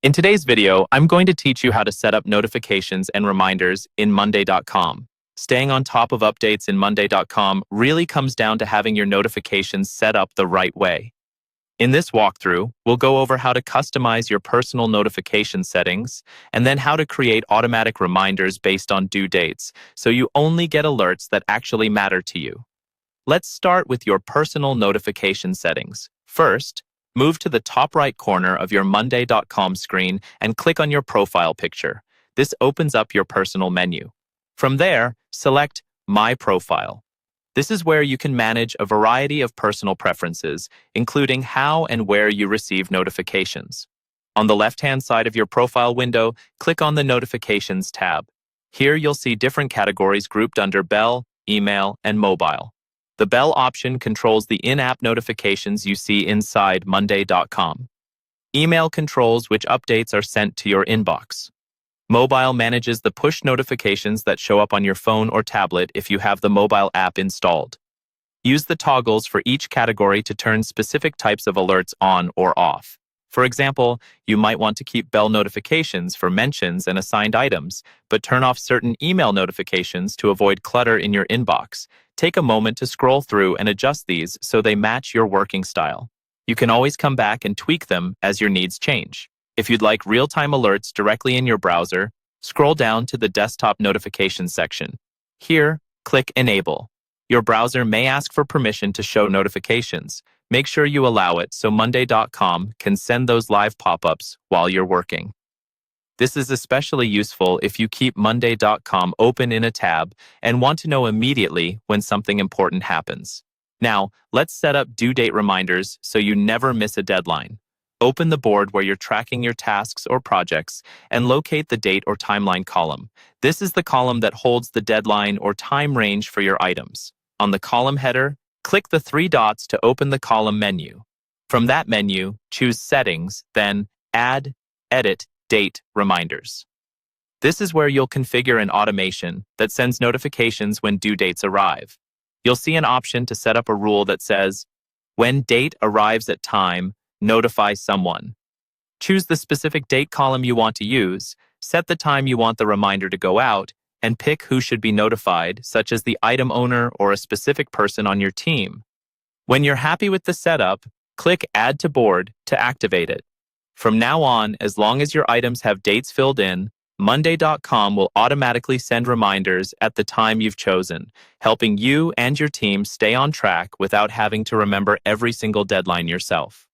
In today's video, I'm going to teach you how to set up notifications and reminders in Monday.com. Staying on top of updates in Monday.com really comes down to having your notifications set up the right way. In this walkthrough, we'll go over how to customize your personal notification settings and then how to create automatic reminders based on due dates so you only get alerts that actually matter to you. Let's start with your personal notification settings. First, move to the top right corner of your Monday.com screen and click on your profile picture. This opens up your personal menu. From there, select My Profile. This is where you can manage a variety of personal preferences, including how and where you receive notifications. On the left-hand side of your profile window, click on the Notifications tab. Here you'll see different categories grouped under Bell, Email, and Mobile. The Bell option controls the in-app notifications you see inside Monday.com. Email controls which updates are sent to your inbox. Mobile manages the push notifications that show up on your phone or tablet if you have the mobile app installed. Use the toggles for each category to turn specific types of alerts on or off. For example, you might want to keep Bell notifications for mentions and assigned items, but turn off certain email notifications to avoid clutter in your inbox. Take a moment to scroll through and adjust these so they match your working style. You can always come back and tweak them as your needs change. If you'd like real-time alerts directly in your browser, scroll down to the Desktop Notifications section. Here, click Enable. Your browser may ask for permission to show notifications. Make sure you allow it so Monday.com can send those live pop-ups while you're working. This is especially useful if you keep Monday.com open in a tab and want to know immediately when something important happens. Now, let's set up due date reminders so you never miss a deadline. Open the board where you're tracking your tasks or projects and locate the date or timeline column. This is the column that holds the deadline or time range for your items. On the column header, click the three dots to open the column menu. From that menu, choose Settings, then Add, Edit, Date, Reminders. This is where you'll configure an automation that sends notifications when due dates arrive. You'll see an option to set up a rule that says, when date arrives at time, notify someone. Choose the specific date column you want to use, set the time you want the reminder to go out, and pick who should be notified, such as the item owner or a specific person on your team. When you're happy with the setup, click Add to Board to activate it. From now on, as long as your items have dates filled in, Monday.com will automatically send reminders at the time you've chosen, helping you and your team stay on track without having to remember every single deadline yourself.